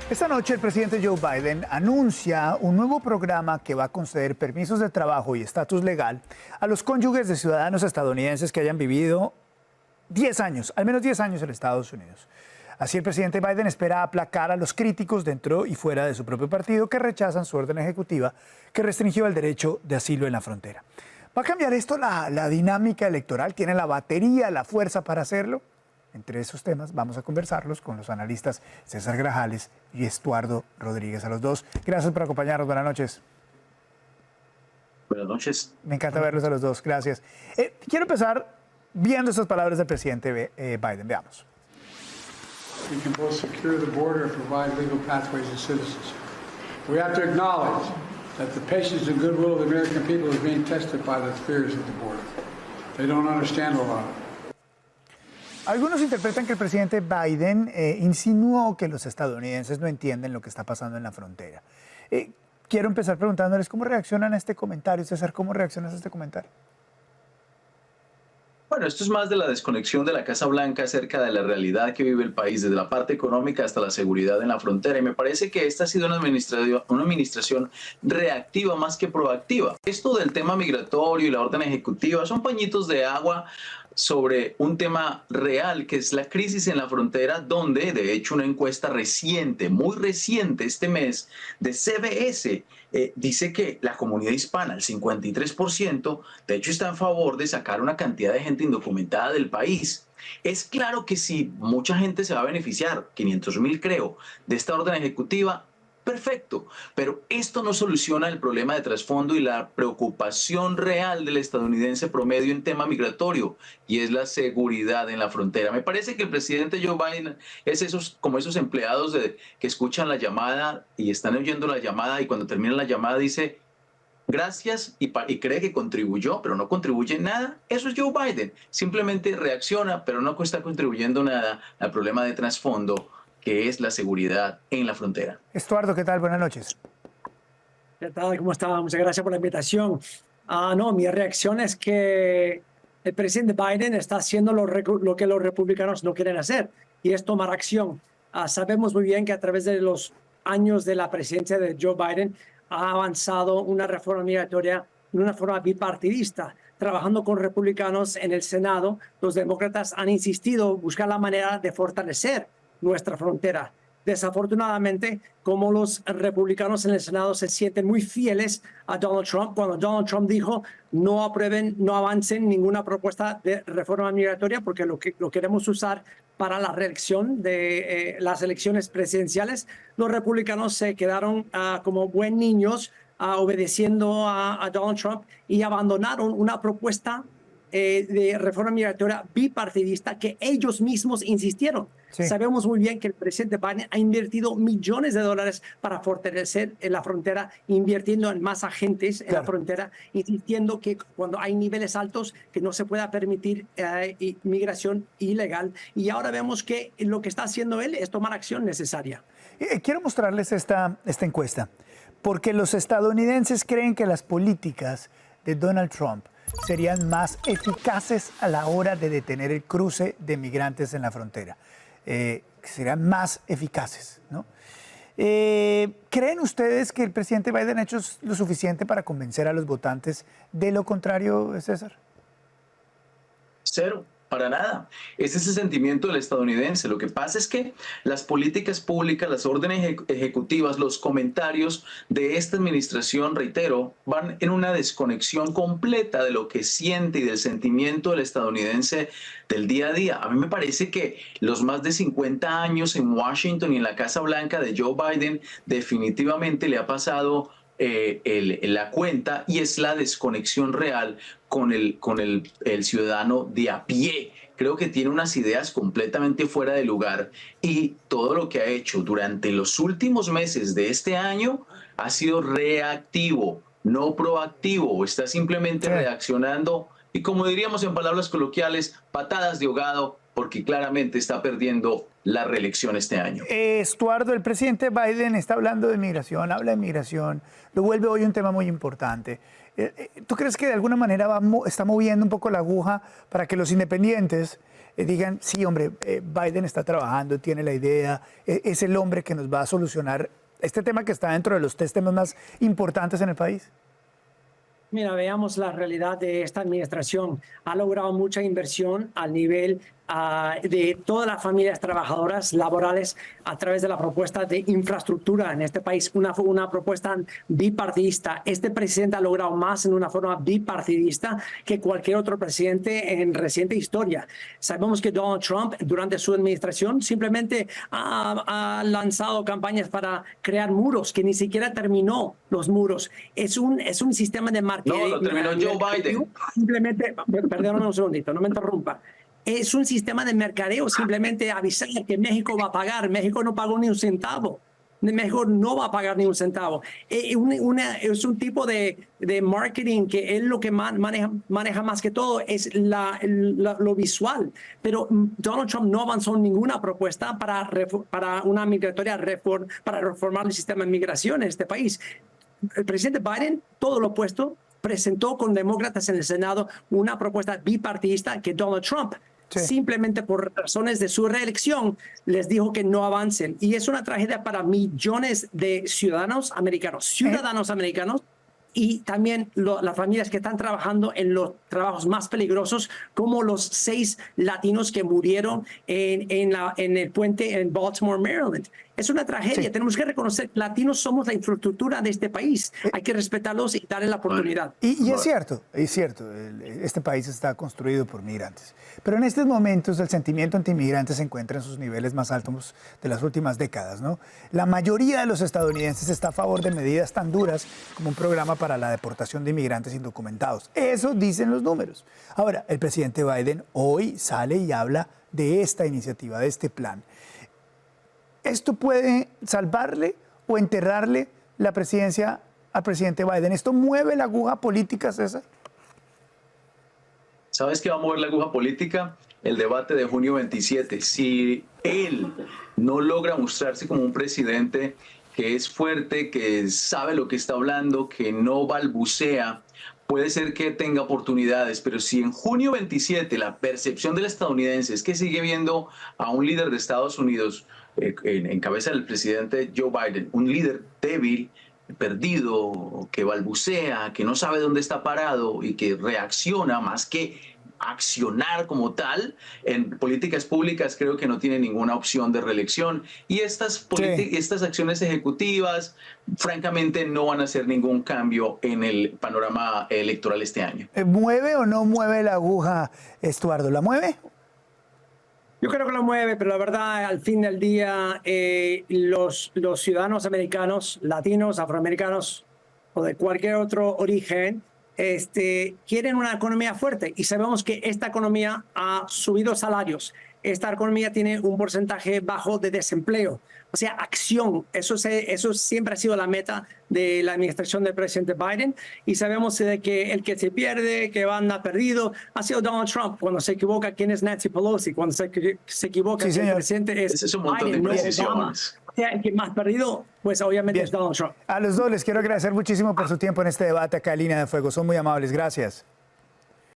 Esta noche el presidente Joe Biden anuncia un nuevo programa que va a conceder permisos de trabajo y estatus legal a los cónyuges de ciudadanos estadounidenses que hayan vivido 10 años, al menos 10 años en Estados Unidos. Así el presidente Biden espera aplacar a los críticos dentro y fuera de su propio partido que rechazan su orden ejecutiva que restringió el derecho de asilo en la frontera. ¿Va a cambiar esto la dinámica electoral? ¿Tiene la batería, la fuerza para hacerlo? Entre esos temas vamos a conversarlos con los analistas César Grajales y Estuardo Rodríguez. A los dos, gracias por acompañarnos. Buenas noches. Buenas noches. Me encanta verlos a los dos. Gracias. Quiero empezar viendo estas palabras del presidente Biden. Veamos. We can both secure the border and provide legal pathways to citizens. We have to acknowledge that the patience and goodwill of the American people is being tested by the fears of the border. They don't understand a lot. Algunos interpretan que el presidente Biden insinuó que los estadounidenses no entienden lo que está pasando en la frontera. Quiero empezar preguntándoles cómo reaccionan a este comentario. César, ¿cómo reaccionas a este comentario? Bueno, esto es más de la desconexión de la Casa Blanca acerca de la realidad que vive el país, desde la parte económica hasta la seguridad en la frontera. Y me parece que esta ha sido una administración reactiva más que proactiva. Esto del tema migratorio y la orden ejecutiva son pañitos de agua sobre un tema real, que es la crisis en la frontera, donde, de hecho, una encuesta reciente, muy reciente este mes, de CBS, dice que la comunidad hispana, el 53%, de hecho, está en favor de sacar una cantidad de gente indocumentada del país. Es claro que si mucha gente se va a beneficiar, 500,000 creo, de esta orden ejecutiva, perfecto, pero esto no soluciona el problema de trasfondo y la preocupación real del estadounidense promedio en tema migratorio, y es la seguridad en la frontera. Me parece que el presidente Joe Biden es como esos empleados que escuchan la llamada y están oyendo la llamada y cuando termina la llamada dice gracias y cree que contribuyó, pero no contribuye en nada. Eso es Joe Biden. Simplemente reacciona, pero no está contribuyendo nada al problema de trasfondo, que es la seguridad en la frontera. Estuardo, ¿qué tal? Buenas noches. ¿Qué tal? ¿Cómo está? Muchas gracias por la invitación. No, mi reacción es que el presidente Biden está haciendo lo que los republicanos no quieren hacer, y es tomar acción. Sabemos muy bien que a través de los años de la presidencia de Joe Biden ha avanzado una reforma migratoria de una forma bipartidista. Trabajando con republicanos en el Senado, los demócratas han insistido en buscar la manera de fortalecer nuestra frontera. Desafortunadamente, como los republicanos en el Senado se sienten muy fieles a Donald Trump, cuando Donald Trump dijo no aprueben, no avancen ninguna propuesta de reforma migratoria porque lo queremos usar para la reelección de las elecciones presidenciales, los republicanos se quedaron como buen niños obedeciendo a Donald Trump y abandonaron una propuesta de reforma migratoria bipartidista que ellos mismos insistieron. Sí. Sabemos muy bien que el presidente Biden ha invertido millones de dólares para fortalecer la frontera, invirtiendo en más agentes en la frontera, insistiendo que cuando hay niveles altos que no se pueda permitir migración ilegal. Y ahora vemos que lo que está haciendo él es tomar acción necesaria. Quiero mostrarles esta encuesta, porque los estadounidenses creen que las políticas de Donald Trump serían más eficaces a la hora de detener el cruce de migrantes en la frontera. Serían más eficaces, ¿no? ¿Creen ustedes que el presidente Biden ha hecho lo suficiente para convencer a los votantes de lo contrario, César? Cero. Para nada. Es ese sentimiento del estadounidense. Lo que pasa es que las políticas públicas, las órdenes ejecutivas, los comentarios de esta administración, reitero, van en una desconexión completa de lo que siente y del sentimiento del estadounidense del día a día. A mí me parece que los más de 50 años en Washington y en la Casa Blanca de Joe Biden definitivamente le ha pasado la cuenta, y es la desconexión real con el ciudadano de a pie. Creo que tiene unas ideas completamente fuera de lugar, y todo lo que ha hecho durante los últimos meses de este año ha sido reactivo, no proactivo. Está simplemente reaccionando y, como diríamos en palabras coloquiales, patadas de ahogado, porque claramente está perdiendo la reelección este año. Estuardo, el presidente Biden está hablando de migración, habla de migración, lo vuelve hoy un tema muy importante. ¿Tú crees que de alguna manera está moviendo un poco la aguja para que los independientes digan, sí, hombre, Biden está trabajando, tiene la idea, es el hombre que nos va a solucionar este tema que está dentro de los 3 temas más importantes en el país? Mira, veamos la realidad de esta administración. Ha logrado mucha inversión al nivel de todas las familias trabajadoras laborales a través de la propuesta de infraestructura en este país, una propuesta bipartidista. Este presidente ha logrado más en una forma bipartidista que cualquier otro presidente en reciente historia. Sabemos que Donald Trump durante su administración simplemente ha lanzado campañas para crear muros, que ni siquiera terminó los muros. Es un sistema de marketing. No, lo terminó Joe Biden. Simplemente, perdóname un segundito, no me interrumpa. Es un sistema de mercadeo, simplemente avisar que México va a pagar. México no pagó ni un centavo. México no va a pagar ni un centavo. Es un tipo de marketing que él lo que maneja más que todo es lo visual. Pero Donald Trump no avanzó ninguna propuesta para una migratoria para reformar el sistema de migración en este país. El presidente Biden, todo lo opuesto, presentó con demócratas en el Senado una propuesta bipartidista que Donald Trump, simplemente por razones de su reelección, les dijo que no avancen. Y es una tragedia para millones de ciudadanos americanos, y también las familias que están trabajando en los trabajos más peligrosos, como los 6 latinos que murieron en el puente en Baltimore, Maryland. Es una tragedia. Sí. Tenemos que reconocer que latinos somos la infraestructura de este país. Hay que respetarlos y darles la oportunidad. Y es cierto, este país está construido por migrantes. Pero en estos momentos el sentimiento anti-inmigrante se encuentra en sus niveles más altos de las últimas décadas, ¿no? La mayoría de los estadounidenses está a favor de medidas tan duras como un programa para la deportación de inmigrantes indocumentados. Eso dicen los números. Ahora, el presidente Biden hoy sale y habla de esta iniciativa, de este plan. ¿Esto puede salvarle o enterrarle la presidencia al presidente Biden? ¿Esto mueve la aguja política, César? ¿Sabes qué va a mover la aguja política? El debate de junio 27. Si él no logra mostrarse como un presidente que es fuerte, que sabe lo que está hablando, que no balbucea, puede ser que tenga oportunidades, pero si en junio 27 la percepción del estadounidense es que sigue viendo a un líder de Estados Unidos en cabeza del presidente Joe Biden, un líder débil, perdido, que balbucea, que no sabe dónde está parado y que reacciona más que accionar como tal en políticas públicas, creo que no tiene ninguna opción de reelección. Y estas acciones ejecutivas, francamente, no van a hacer ningún cambio en el panorama electoral este año. ¿Mueve o no mueve la aguja, Estuardo? ¿La mueve? Yo creo que lo mueve, pero la verdad, al fin del día, los ciudadanos americanos, latinos, afroamericanos o de cualquier otro origen, quieren una economía fuerte, y sabemos que esta economía ha subido salarios. Esta economía tiene un porcentaje bajo de desempleo. O sea, acción. Eso siempre ha sido la meta de la administración del presidente Biden. Y sabemos de que el que se pierde, que anda perdido, ha sido Donald Trump. Cuando se equivoca, ¿quién es Nancy Pelosi? Cuando se equivoca, el presidente es un montón Biden, de no Obama. precisiones. O sea, el que más perdido, pues obviamente es Donald Trump. A los dos les quiero agradecer muchísimo por su tiempo en este debate acá en Línea de Fuego. Son muy amables. Gracias.